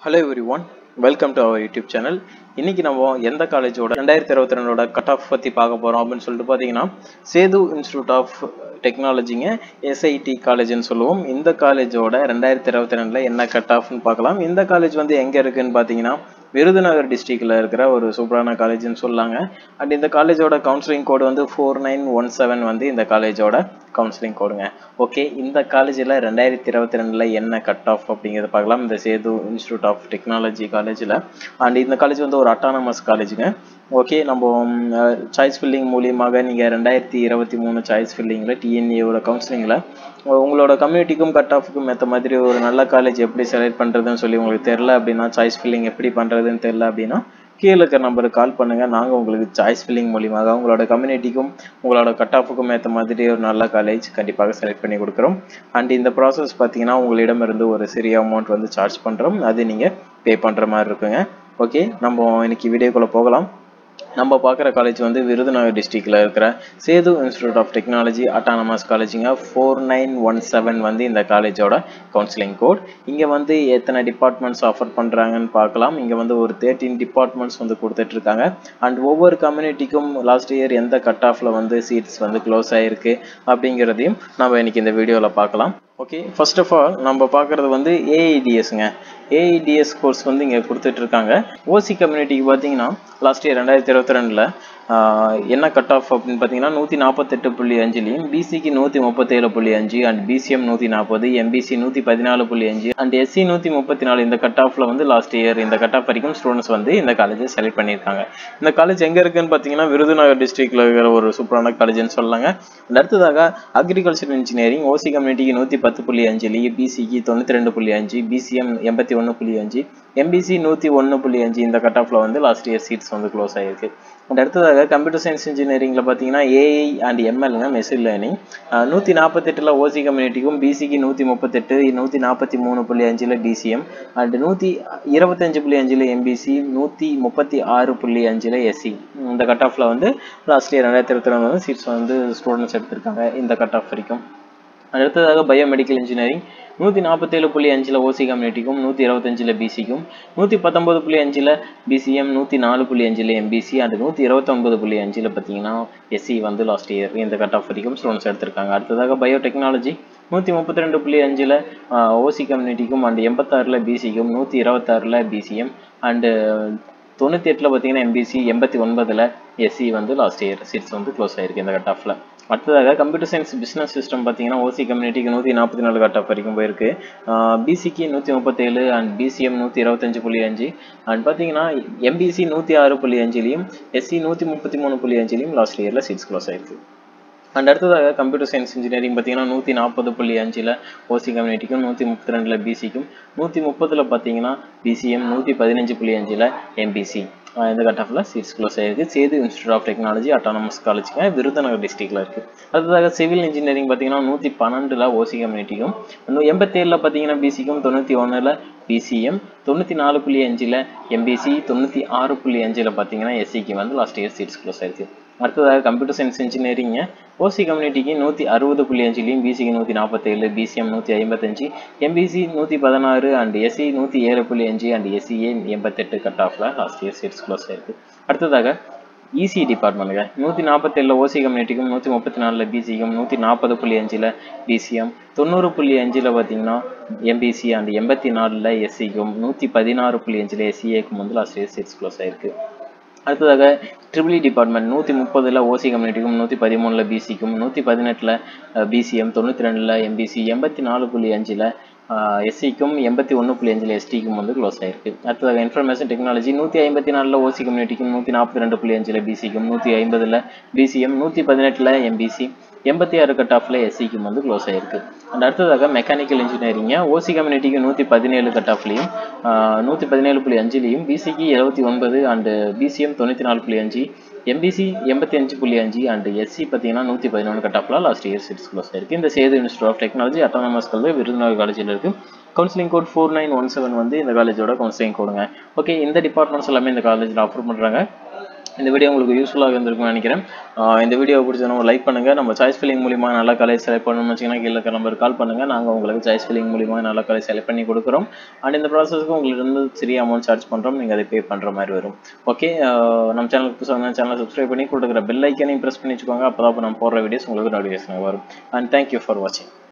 Hello everyone, welcome to our YouTube channel. இன்னைக்கு நம்ம எந்த காலேஜோட 2022ஓட கட் ஆஃப் பத்தி பார்க்க போறோம் அப்படின்னு சொல்லிட்டு பாத்தீங்கன்னா சேது இன்ஸ்டிடியூட் ஆஃப் டெக்னாலஜிங்க SIT காலேஜ்னு சொல்லுவோம். இந்த காலேஜோட 2022ல என்ன கட் ஆஃப்னு பார்க்கலாம். இந்த காலேஜ் வந்து எங்க இருக்குன்னு பாத்தீங்கன்னா விருதுநகர் டிஸ்ட்ரிக்ட்ல இருக்கிற ஒரு சூப்பரான காலேஜ்னு சொல்லாங்க. அண்ட் இந்த காலேஜோட கவுன்சிலிங் கோட் வந்து 4917 வந்து இந்த காலேஜோட கவுன்சிலிங் கோடுங்க. ஓகே, இந்த காலேஜில் 2022ல என்ன கட் ஆஃப் அப்படிங்கிறத பார்க்கலாம். இந்த சேது இன்ஸ்டிடியூட் ஆஃப் டெக்னாலஜி காலேஜில். அண்ட் இந்த காலேஜ் வந்து ஒரு அட்டானமஸ் காலேஜுங்க. ஓகே, நம்ம சாய்ஸ் ஃபில்லிங் மூலியமாக நீங்கள் 2023 சாய்ஸ் ஃபில்லிங்கில் TNAவோட கவுன்சிலிங்கில் உங்களோட கம்யூனிட்டிக்கும் கட் ஆஃபுக்கும் ஏற்ற மாதிரி ஒரு நல்ல காலேஜ் எப்படி செலக்ட் பண்ணுறதுன்னு சொல்லி உங்களுக்கு தெரில அப்படின்னா, சாய்ஸ் ஃபில்லிங் எப்படி பண்ணுறதுன்னு தெரில அப்படின்னா கீழே இருக்கிற நம்பருக்கு கால் பண்ணுங்கள். நாங்கள் உங்களுக்கு சாய்ஸ் ஃபில்லிங் மூலியமாக உங்களோட கம்யூனிட்டிக்கும் உங்களோட கட் ஆஃபுக்கும் ஏற்ற மாதிரி ஒரு நல்ல காலேஜ் கண்டிப்பாக செலக்ட் பண்ணி கொடுக்குறோம். அண்ட் இந்த ப்ராசஸ் பார்த்தீங்கன்னா உங்களிடமிருந்து ஒரு சிறிய அமௌண்ட் வந்து சார்ஜ் பண்ணுறோம். அது நீங்கள் பே பண்ணுற மாதிரி இருக்குங்க. ஓகே, நம்ம இன்னைக்கு வீடியோக்குள்ளே போகலாம். நம்ம பார்க்குற காலேஜ் வந்து விருதுநகர் டிஸ்ட்ரிக்டில் இருக்கிற Sethu institute of technology autonomous காலேஜுங்க. 4917 வந்து இந்த காலேஜோட கவுன்சிலிங் கோட். இங்கே வந்து எத்தனை டிபார்ட்மெண்ட்ஸ் ஆஃபர் பண்ணுறாங்கன்னு பார்க்கலாம். இங்கே வந்து ஒரு 13 டிபார்ட்மெண்ட்ஸ் வந்து கொடுத்துட்ருக்காங்க. அண்ட் ஒவ்வொரு கம்யூனிட்டிக்கும் லாஸ்ட் இயர் எந்த கட் ஆஃபில் வந்து சீட்ஸ் வந்து க்ளோஸ் ஆகிருக்கு அப்படிங்கிறதையும் நம்ம இன்னைக்கு இந்த வீடியோவில் பார்க்கலாம். ஓகே, ஃபர்ஸ்ட் ஆஃப் ஆல் நம்ம பார்க்குறது வந்து AIDSங்க. AIDS கோர்ஸ் வந்து இங்கே கொடுத்துட்ருக்காங்க. OC கம்யூனிட்டிக்கு பார்த்தீங்கன்னா லாஸ்ட் இயர் 2022ல் என்ன கட் ஆஃப் அப்படின்னு பார்த்தீங்கன்னா 148.5லையும் BCக்கு 137.5 and BCM 140, MBC 114.5 and SC 134 இந்த கட் ஆஃப்ல வந்து லாஸ்ட் இயர் இந்த கட் ஆஃப் வரைக்கும் ஸ்டூடெண்ட்ஸ் வந்து இந்த காலேஜை செலக்ட் பண்ணியிருக்காங்க. இந்த காலேஜ் எங்கே இருக்குன்னு பார்த்தீங்கன்னா விருதுநகர் டிஸ்ட்ரிக்ட்ல இருக்கிற ஒரு சூப்பரான காலேஜ்னு சொல்லலாங்க. அடுத்ததாக அக்ரிகல்ச்சர் இன்ஜினியரிங் OC கம்யூனிட்டிக்கு 110.5லையும் BCக்கு 92.5, BCM 81.5, MBC 101.5 இந்த கட் ஆஃப்ல வந்து லாஸ்ட் இயர் சீட்ஸ் வந்து க்ளோஸ் ஆகிருக்கு. அண்ட் அடுத்ததாக கம்ப்யூட்டர் சயின்ஸ் இன்ஜினியரிங்கில் பார்த்தீங்கன்னா AI அண்ட் MLங்க மெஷின் லேர்னிங் 148ல் OC கம்யூனிட்டிக்கும் BCக்கு 138, 143.5ல் DCM அண்ட் 125.5ல் MBC, 136.5ல் SC இந்த கட் ஆஃப்ல வந்து லாஸ்ட் இயர் 2022 வந்து சீட்ஸ் வந்து ஸ்டூடெண்ட்ஸ் எடுத்திருக்காங்க இந்த கட் ஆஃப் வரைக்கும். அடுத்ததாக பயோமெடிக்கல் இன்ஜினியரிங் 147.5ல் OC கம்யூனிட்டிக்கும் 125ல் BCக்கும் 119.5ல் BCM, 104.5ல் MBC அண்ட் 129.5ல் பார்த்தீங்கன்னா SC வந்து லாஸ்ட் இயர் இந்த கட் ஆஃப் வரைக்கும் ஸ்டூடெண்ட்ஸ் எடுத்திருக்காங்க. அடுத்ததாக பயோடெக்னாலஜி 132.5ல் OC கம்யூனிட்டிக்கும் அண்ட் 86ல் BCக்கும் 126ல் BCM அண்டு 98ல் பார்த்தீங்கன்னா MBC, 89ல் SC வந்து லாஸ்ட் இயர் சீட்ஸ் வந்து க்ளோஸ் ஆகிருக்கு இந்த கட் ஆஃபில். அடுத்ததாக கம்ப்யூட்டர் சயின்ஸ் பிஸ்னஸ் சிஸ்டம் பார்த்தீங்கன்னா OC கம்யூனிட்டிக்கு 144 கட் ஆஃப் வரைக்கும் போயிருக்கு. BCக்கு 137 அண்ட் BCM 125.5 அண்ட் பார்த்தீங்கன்னா MBC 106.5லையும் SC 133.5லையும் லாஸ்ட் இயரில் சீட்ஸ் க்ளோஸ் ஆகிருக்கு. அண்ட் அடுத்ததாக கம்ப்யூட்டர் சயின்ஸ் இன்ஜினியரிங் பார்த்தீங்கன்னா 140.5ல் OC கம்யூனிட்டிக்கும் 132ல் BCக்கும் 130ல் பார்த்தீங்கன்னா BCM, 115.5ல் MBC இந்த கட் ஆஃப்ல சீட்ஸ் க்ளோஸ் ஆகிருக்கு. Sethu institute of technology autonomous காலேஜுங்க விருதுநகர் டிஸ்ட்ரிக்ட்ல இருக்குது. அடுத்ததாக சிவில் இன்ஜினியரிங் பார்த்தீங்கன்னா 112ல் OC கம்யூனிட்டிக்கும் 87ல் பார்த்தீங்கன்னா BCக்கும் 91ல் BCM, 94.5ல் MBC, 96.5ல் பார்த்தீங்கன்னா SCக்கு வந்து லாஸ்ட் இயர் சீட்ஸ் க்ளோஸ் ஆகிருக்கு. அடுத்ததாக கம்ப்யூட்டர் சயின்ஸ் இன்ஜினியரிங்க OC கம்யூனிட்டிக்கு 160.5லையும் BCக்கு 147, BCM 155, MBC 116 and SC 107.5 and SCA 88 cut ஆஃப்ல லாஸ்ட் இயர் சீட்ஸ் க்ளோஸ் ஆயிருக்கு. அடுத்ததாக EC டிபார்ட்மெண்ட்டுங்க 147ல் OC கம்யூனிட்டிக்கும் 134ல் BCக்கும் 140.5ல் BCM, 90.5ல் பார்த்தீங்கன்னா MBC அண்ட் 84ல் SCக்கும் 116.5ல் SCAக்கும் வந்து லாஸ்ட் இயர் சீட்ஸ் க்ளோஸ் ஆயிருக்கு. அடுத்ததாக EEE டிபார்ட்மெண்ட் 130ல் OC கம்யூனிட்டிக்கும் 113ல் BCக்கும் 118ல் BCM, 92ல் MBC, 84.5ல் SCக்கும் 81.5ல் STக்கும் வந்து க்ளோஸ் ஆயிருக்கு. அடுத்ததாக இன்ஃபர்மேஷன் டெக்னாலஜி 154ல் OC கம்யூனிட்டிக்கும் 142.5ல் BCக்கும் 150ல் BCM, 118ல் MBC, 86 கட் ஆஃப்ல SCக்கும் வந்து க்ளோஸ் ஆயிருக்கு. அண்ட் அடுத்ததாக மெக்கானிக்கல் இன்ஜினியரிங்க OC கம்யூனிட்டிக்கு 117 கட் ஆஃப்லையும் 117.5லையும் BCக்கு 79 and BCM 94.5, MBC 85.5 and SC பார்த்தீங்கன்னா 111 கட் ஆஃப்ல லாஸ்ட் இயர் சீட்ஸ் க்ளோஸ் ஆயிருக்கு. இந்த Sethu institute of technology autonomous college Virudhunagar காலேஜில் இருக்கு. கவுன்சிலிங் கோட் 4917 வந்து இந்த காலேஜோட கவுன்சிலிங் கோடுங்க. ஓகே, இந்த டிபார்ட்மெண்ட்ஸ் எல்லாமே இந்த காலேஜில் ஆஃபர் பண்ணுறாங்க. இந்த வீடியோ உங்களுக்கு யூஸ்ஃபுல்லாக இருந்திருக்கும்னு நினைக்கிறேன். இந்த வீடியோ பிடிச்சதுனா லைக் பண்ணுங்க. நம்ம சாய்ஸ் ஃபில்லிங் மூலியமா நல்ல காலேஜ் செலக்ட் பண்ணணும்னு வச்சீங்கன்னா கீழ இருக்க நம்பருக்கு கால் பண்ணுங்க. நாங்க உங்களுக்கு சாய்ஸ் ஃபில்லிங் மூலியமா நல்ல காலேஜ் செலக்ட் பண்ணி கொடுக்குறோம். அண்ட் இந்த ப்ராசஸ்க்கு உங்களுக்கு இருந்து சிறிய அமௌண்ட் சார்ஜ் பண்றோம். நீங்க அதை பே பண்ற மாதிரி வரும். ஓகே, நம்ம சேனலுக்கு புதுசாக வந்தா சேனலை சப்ஸ்கிரைப் பண்ணி கொடுக்குற பெல் ஐக்கனையும் பிரஸ் பண்ணி வச்சுக்கோங்க. அப்பதான் நம்ம போடுற வீடியோஸ் உங்களுக்கு நோட்டிஃபிகேஷன் வரும். அண்ட் தேங்க்யூ ஃபார் வாட்சிங்.